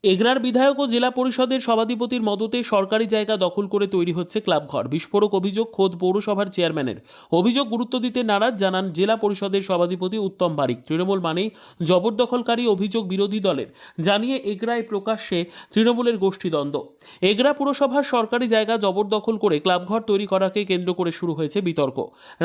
এগরার বিধায়ক ও জেলা পরিষদের সভাধিপতির মদতে সরকারি জায়গা দখল করে তৈরি হচ্ছে ক্লাবঘর। বিস্ফোরক অভিযোগ খোদ পৌরসভার চেয়ারম্যানের। অভিযোগ গুরুত্ব দিতে নারাজ জানান জেলা পরিষদের সভাধিপতি উত্তম বারিক। তৃণমূল মানেই জবরদখলকারী, অভিযোগ বিরোধী দলের। জানিয়ে এগরায় প্রকাশ্যে তৃণমূলের গোষ্ঠীদ্বন্দ্ব। এগরা পুরসভার সরকারি জায়গা জবরদখল করে ক্লাবঘর তৈরি করাকে কেন্দ্র করে শুরু হয়েছে বিতর্ক।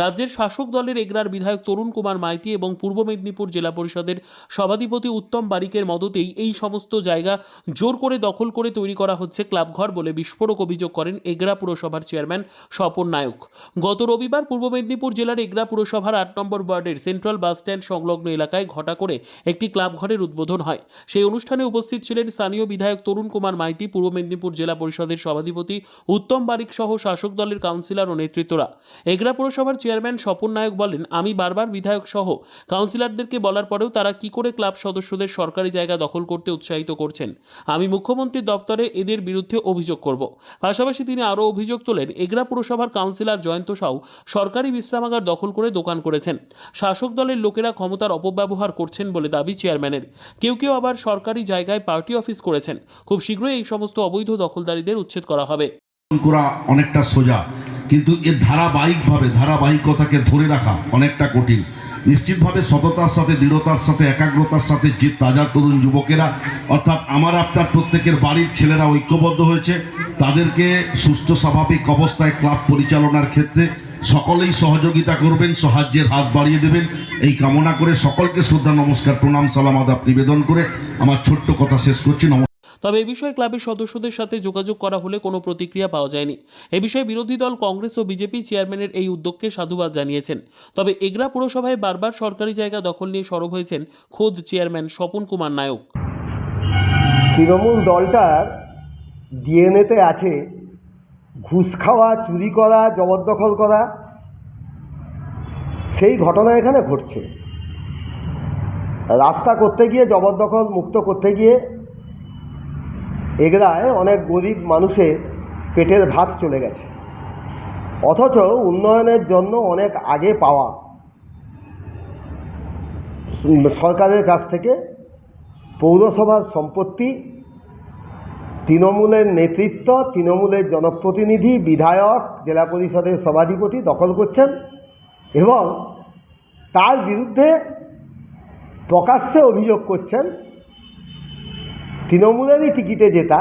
রাজ্যের শাসক দলের এগরার বিধায়ক তরুণ কুমার মাইতি এবং পূর্ব মেদিনীপুর জেলা পরিষদের সভাধিপতি উত্তম বারিকের মদতেই এই সমস্ত জায়গা জোর করে দখল করে তৈরি করা হচ্ছে ক্লাবঘর বলে বিস্ফোরক অভিযোগ করেন এগরা পুরসভার চেয়ারম্যান স্বপন নায়ক। গত রবিবার পূর্ব মেদিনীপুর জেলার এগরা পুরসভার ৮ নম্বর ওয়ার্ডের সেন্ট্রাল বাস স্ট্যান্ড সংলগ্ন এলাকায় ঘটা করে একটি ক্লাবঘরের উদ্বোধন হয়। সেই অনুষ্ঠানে উপস্থিত ছিলেন স্থানীয় বিধায়ক তরুণ কুমার মাইতি, পূর্ব মেদিনীপুর জেলা পরিষদের সভাধিপতি উত্তম বারিক সহ শাসক দলের কাউন্সিলর ও নেতৃত্বরা। এগরা পুরসভার চেয়ারম্যান স্বপন নায়ক বলেন, আমি বারবার বিধায়ক সহ কাউন্সিলরদেরকে বলার পরেও তারা কি করে ক্লাব সদস্যদের সরকারি জায়গা দখল করতে উৎসাহিত করছেন। আমি মুখ্যমন্ত্রীর দপ্তরে এদের বিরুদ্ধে অভিযোগ করব। পাশাপাশি তিনি আরও অভিযোগ তোলেন, এগরা পুরসভার কাউন্সিলর জয়ন্ত সাউ সরকারি বিশ্রামাগার দখল করে দোকান করেছেন। শাসক দলের লোকেরা ক্ষমতার অপব্যবহার করছেন বলে দাবি চেয়ারম্যানের। কেউ কেউ আবার সরকারি জায়গায় পার্টি অফিস করেছেন। খুব শীঘ্রই এই সমস্ত অবৈধ দখলদারীদের উচ্ছেদ করা হবে। অনেকটা সোজা, কিন্তু এর ধারাবাহিকতাকে ধরে রাখা অনেকটা কঠিন। নিশ্চিতভাবে সততার সাথে, দৃঢ়তার সাথে, একাগ্রতার সাথে যে তাজা তরুণ যুবকেরা, অর্থাৎ আমার আপনার প্রত্যেকের বাড়ির ছেলেরা ঐক্যবদ্ধ হয়েছে, তাদেরকে সুস্থ স্বাভাবিক অবস্থায় ক্লাব পরিচালনার ক্ষেত্রে সকলেই সহযোগিতা করবেন, সাহায্যের হাত বাড়িয়ে দেবেন, এই কামনা করে সকলকে শ্রদ্ধা, নমস্কার, প্রণাম, সালাম, আদাব নিবেদন করে আমার ছোট্ট কথা শেষ করছি। তবে এ বিষয়ে ক্লাবের সদস্যদের সাথে যোগাযোগ করা হলে কোনো প্রতিক্রিয়া পাওয়া যায়নি। এ বিষয়ে বিরোধী দল কংগ্রেস ও বিজেপি চেয়ারম্যানের এই উদ্যোগকে সাধুবাদ জানিয়েছেন। তবে এগরা পুরসভায় বারবার সরকারি জায়গা দখল নিয়ে সরব হয়েছেন খোদ চেয়ারম্যান স্বপন কুমার নায়ক। তৃণমূল দলটার ডিএনএতে আছে ঘুষ খাওয়া, চুরি করা, জবরদখল করা। সেই ঘটনা এখানে ঘটছে। রাস্তা করতে গিয়ে, জবরদখল মুক্ত করতে গিয়ে এগরায় অনেক গরিব মানুষের পেটের ভাত চলে গেছে। অথচ উন্নয়নের জন্য অনেক আগে পাওয়া সরকারের কাছ থেকে পৌরসভার সম্পত্তি তৃণমূলের নেতৃত্ব, তৃণমূলের জনপ্রতিনিধি, বিধায়ক, জেলা পরিষদের সভাধিপতি দখল করছেন এবং তার বিরুদ্ধে প্রকাশ্যে অভিযোগ করছেন তৃণমূলেরই টিকিটে জেতা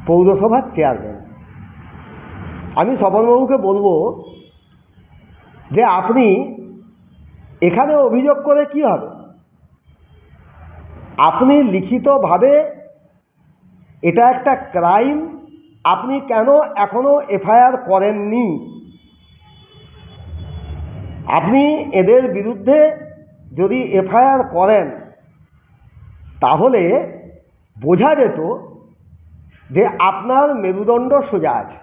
পৌরসভার চেয়ারম্যান। আমি স্বপনবাবুকে বলবো যে আপনি এখানে অভিযোগ করে কি হবে? আপনি লিখিতভাবে, এটা একটা ক্রাইম, আপনি কেন এখনো এফআইআর করেননি? আপনি এদের বিরুদ্ধে যদি এফআইআর করেন তাহলে বোঝা যেত যে আপনার মেরুদণ্ড সোজা আছে।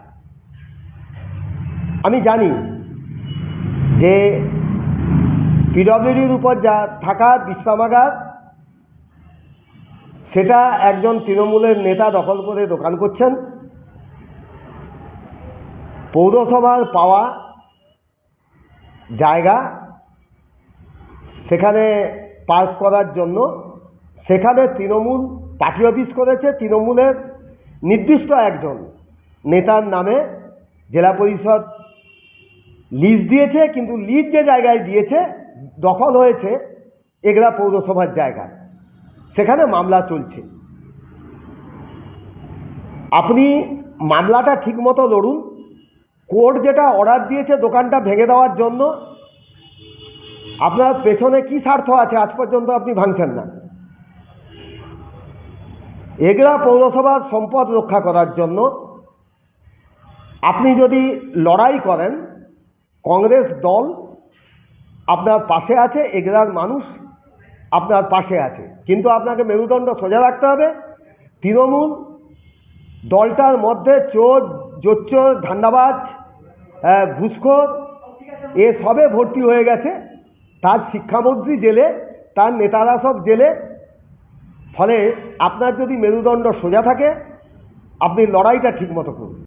আমি জানি যে পিডব্লিউডির উপর যা থাকা বিশ্রামাগার, সেটা একজন তৃণমূলের নেতা দখল করে দোকান করছেন। পৌরসভার পাওয়া জায়গা সেখানে পার্ক করার জন্য সেখানে তৃণমূল পার্টি অফিস করেছে। তৃণমূলের নির্দিষ্ট একজন নেতার নামে জেলা পরিষদ লিজ দিয়েছে, কিন্তু লিজ যে জায়গায় দিয়েছে দখল হয়েছে এগরা পৌরসভার জায়গা, সেখানে মামলা চলছে। আপনি মামলাটা ঠিকমতো লড়ুন। কোর্ট যেটা অর্ডার দিয়েছে দোকানটা ভেঙে দেওয়ার জন্য, আপনার পেছনে কি স্বার্থ আছে আজ পর্যন্ত আপনি ভাঙছেন না। এগরা পৌরসভার সম্পদ রক্ষা করার জন্য আপনি যদি লড়াই করেন, কংগ্রেস দল আপনার পাশে আছে, এগরার মানুষ আপনার পাশে আছে, কিন্তু আপনাকে মেরুদণ্ড সোজা রাখতে হবে। তৃণমূল দলটার মধ্যে চোর, জোচ্চোর, ধান্দাবাজ, ঘুষখোর এসবে ভর্তি হয়ে গেছে। তার শিক্ষামন্ত্রী জেলে, তার নেতারা সব জেলে। ফলে আপনার যদি মেরুদণ্ড সোজা থাকে, আপনি লড়াইটা ঠিকমতো করুন।